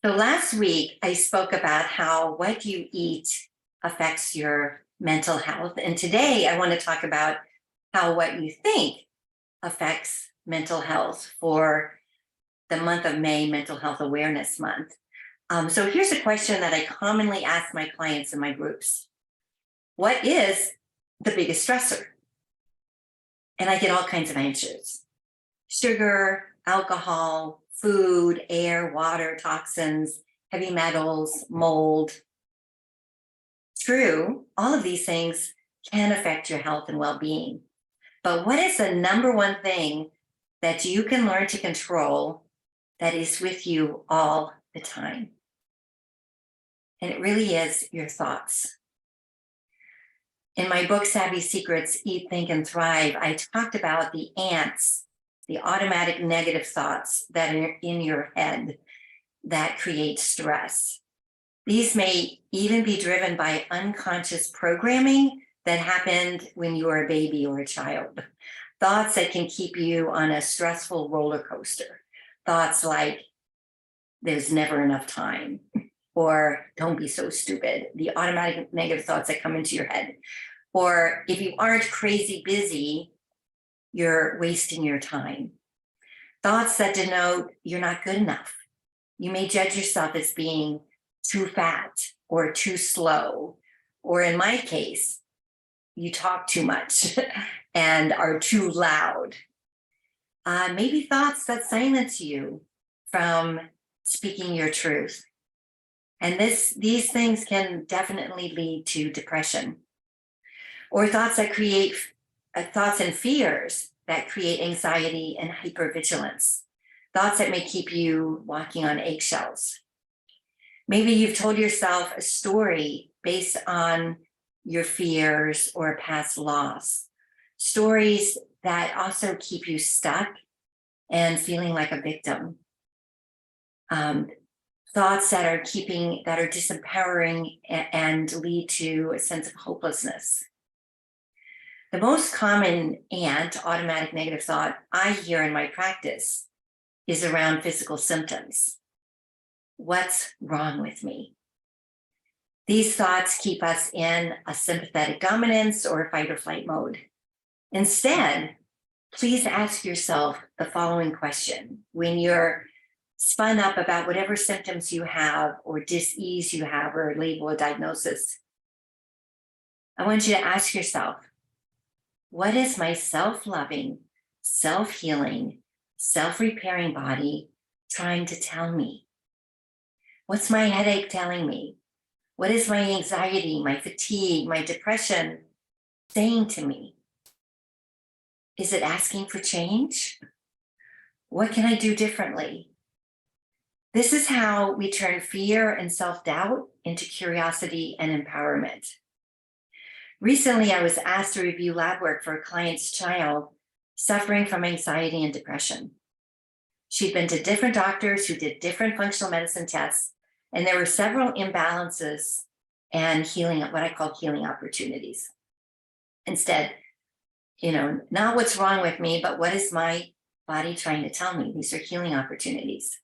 So last week, I spoke about how what you eat affects your mental health. And today, I want to talk about how what you think affects mental health for the month of May, Mental Health Awareness Month. So here's a question that I commonly ask my clients in my groups. What is the biggest stressor? And I get all kinds of answers. Sugar, alcohol, food, air, water, toxins, heavy metals, mold. True, all of these things can affect your health and well-being. But what is the number one thing that you can learn to control that is with you all the time? And it really is your thoughts. In my book, Savvy Secrets, Eat, Think, and Thrive, I talked about the ants, the automatic negative thoughts that are in your head that create stress. These may even be driven by unconscious programming that happened when you were a baby or a child. Thoughts that can keep you on a stressful roller coaster. Thoughts like, there's never enough time, or don't be so stupid. The automatic negative thoughts that come into your head. Or if you aren't crazy busy, you're wasting your time. Thoughts that denote you're not good enough. You may judge yourself as being too fat or too slow, or in my case, you talk too much and are too loud. Maybe thoughts that silence you from speaking your truth. And these things can definitely lead to depression. Or thoughts that create thoughts and fears that create anxiety and hypervigilance. Thoughts that may keep you walking on eggshells. Maybe you've told yourself a story based on your fears or past loss. Stories that also keep you stuck and feeling like a victim. Thoughts that are disempowering and lead to a sense of hopelessness. The most common automatic negative thought I hear in my practice is around physical symptoms. What's wrong with me? These thoughts keep us in a sympathetic dominance or fight or flight mode. Instead, please ask yourself the following question. When you're spun up about whatever symptoms you have or dis-ease you have or label a diagnosis, I want you to ask yourself, what is my self-loving, self-healing, self-repairing body trying to tell me? What's my headache telling me? What is my anxiety, my fatigue, my depression saying to me? Is it asking for change? What can I do differently? This is how we turn fear and self-doubt into curiosity and empowerment. Recently, I was asked to review lab work for a client's child suffering from anxiety and depression. She'd been to different doctors who did different functional medicine tests, and there were several imbalances and what I call healing opportunities. Instead, not what's wrong with me, but what is my body trying to tell me? These are healing opportunities.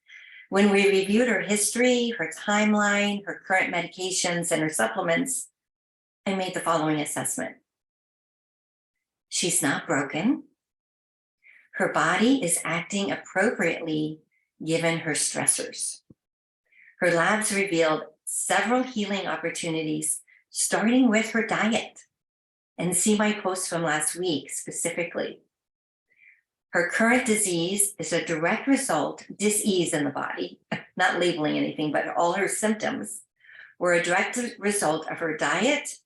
When we reviewed her history, her timeline, her current medications, and her supplements, I made the following assessment. She's not broken. Her body is acting appropriately given her stressors. Her labs revealed several healing opportunities, starting with her diet. And see my post from last week specifically. Her current disease is a direct result, dis-ease in the body, not labeling anything, but all her symptoms were a direct result of her diet,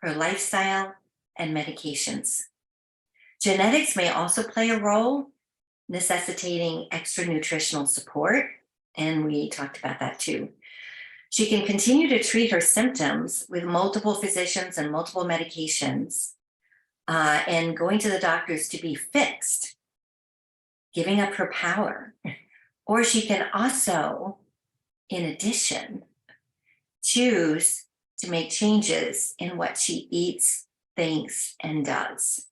her lifestyle, and medications. Genetics may also play a role, necessitating extra nutritional support, and we talked about that too. She can continue to treat her symptoms with multiple physicians and multiple medications, and going to the doctors to be fixed, giving up her power. Or she can also, in addition, choose to make changes in what she eats, thinks, and does.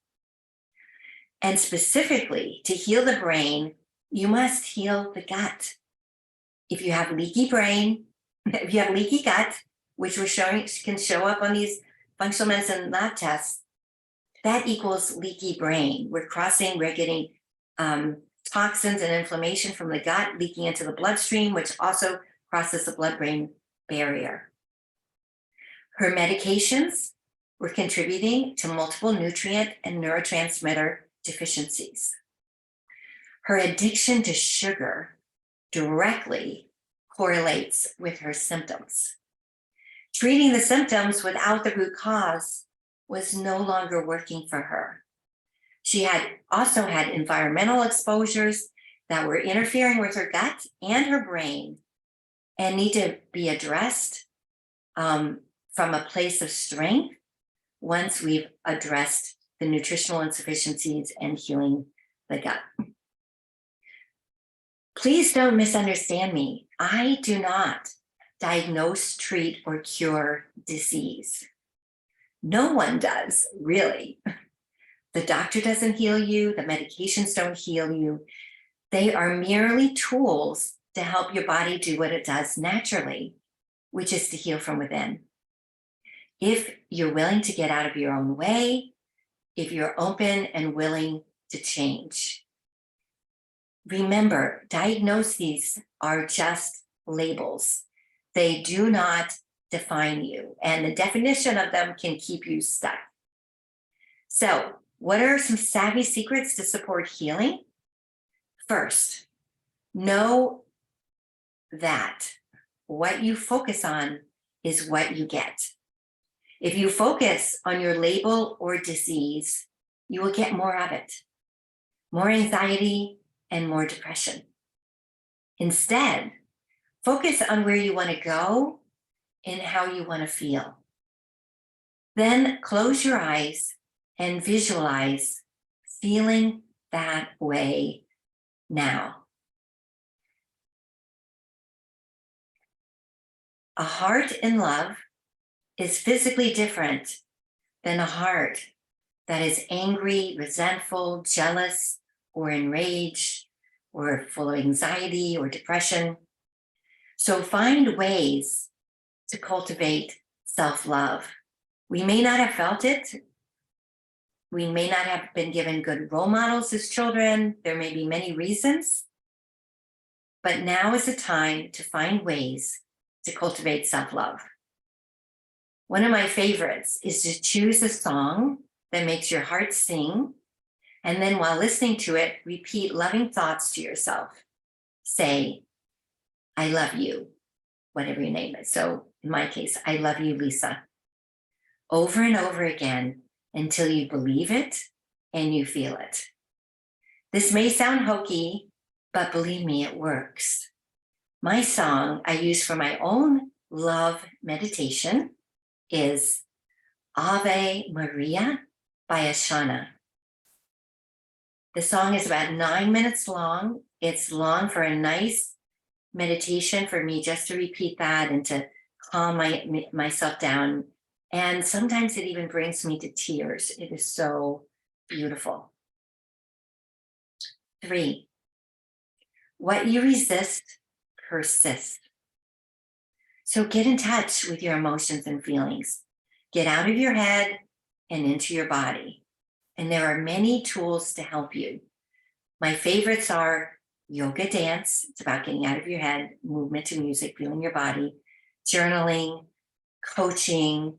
And specifically, to heal the brain, you must heal the gut. If you have leaky brain, if you have leaky gut, which can show up on these functional medicine lab tests, that equals leaky brain. We're getting toxins and inflammation from the gut leaking into the bloodstream, which also crosses the blood-brain barrier. Her medications were contributing to multiple nutrient and neurotransmitter deficiencies. Her addiction to sugar directly correlates with her symptoms. Treating the symptoms without the root cause was no longer working for her. She had also had environmental exposures that were interfering with her gut and her brain and need to be addressed from a place of strength once we've addressed the nutritional insufficiencies and healing the gut. Please don't misunderstand me. I do not diagnose, treat, or cure disease. No one does, really. The doctor doesn't heal you. The medications don't heal you. They are merely tools to help your body do what it does naturally, which is to heal from within. If you're willing to get out of your own way, if you're open and willing to change. Remember, diagnoses are just labels. They do not define you, and the definition of them can keep you stuck. So, what are some savvy secrets to support healing? First, know that what you focus on is what you get. If you focus on your label or disease, you will get more of it, more anxiety and more depression. Instead, focus on where you want to go and how you want to feel. Then close your eyes and visualize feeling that way now. A heart in love is physically different than a heart that is angry, resentful, jealous, or enraged, or full of anxiety or depression. So find ways to cultivate self-love. We may not have felt it. We may not have been given good role models as children. There may be many reasons. But now is the time to find ways to cultivate self-love. One of my favorites is to choose a song that makes your heart sing, and then while listening to it, repeat loving thoughts to yourself. Say, I love you, whatever you name it. So in my case, I love you, Lisa. Over and over again until you believe it and you feel it. This may sound hokey, but believe me, it works. My song I use for my own love meditation is Ave Maria by Ashana. The song is about 9 minutes long. It's long for a nice meditation for me just to repeat that and to calm myself down. And sometimes it even brings me to tears. It is so beautiful. 3, what you resist persists. So get in touch with your emotions and feelings. Get out of your head and into your body. And there are many tools to help you. My favorites are yoga dance. It's about getting out of your head, movement to music, feeling your body, journaling, coaching.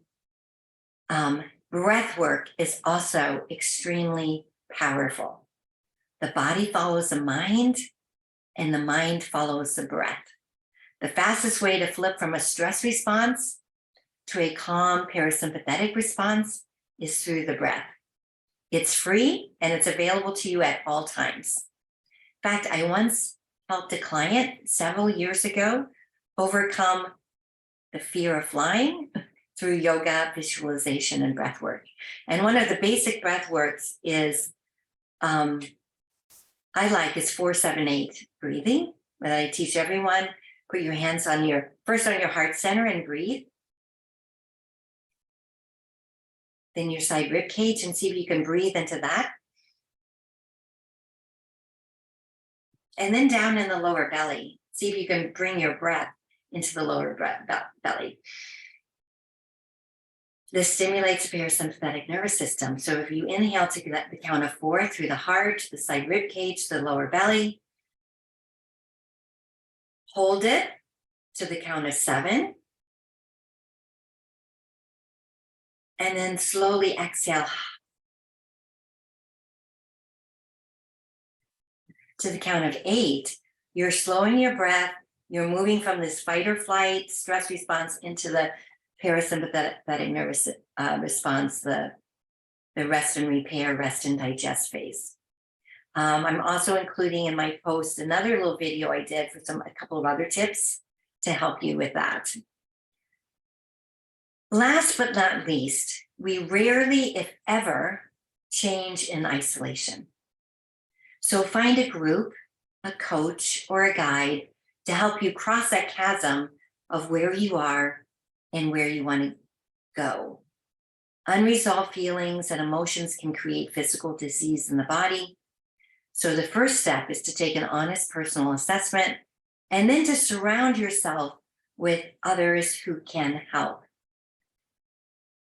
Breath work is also extremely powerful. The body follows the mind, and the mind follows the breath. The fastest way to flip from a stress response to a calm parasympathetic response is through the breath. It's free and it's available to you at all times. In fact, I once helped a client several years ago overcome the fear of flying through yoga, visualization, and breath work. And one of the basic breath works is, I like is 4-7-8 breathing, that I teach everyone. Put your hands first on your heart center and breathe. Then your side rib cage and see if you can breathe into that. And then down in the lower belly, See if you can bring your breath into the lower belly. This stimulates the parasympathetic nervous system. So if you inhale to the count of 4 through the heart, the side rib cage, the lower belly, hold it to the count of 7, and then slowly exhale to the count of 8. You're slowing your breath. You're moving from this fight or flight stress response into the parasympathetic nervous response, the rest and repair, rest and digest phase. I'm also including in my post another little video I did for a couple of other tips to help you with that. Last but not least, we rarely, if ever, change in isolation. So find a group, a coach, or a guide to help you cross that chasm of where you are and where you want to go. Unresolved feelings and emotions can create physical disease in the body. So the first step is to take an honest personal assessment and then to surround yourself with others who can help.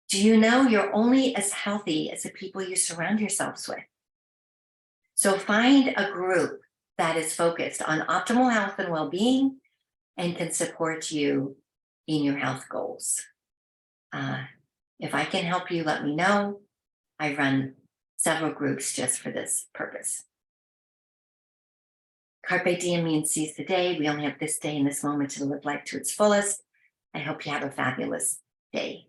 Do you know you're only as healthy as the people you surround yourselves with? So find a group that is focused on optimal health and well-being and can support you in your health goals. If I can help you, let me know. I run several groups just for this purpose. Carpe diem means seize the day. We only have this day and this moment to live life to its fullest. I hope you have a fabulous day.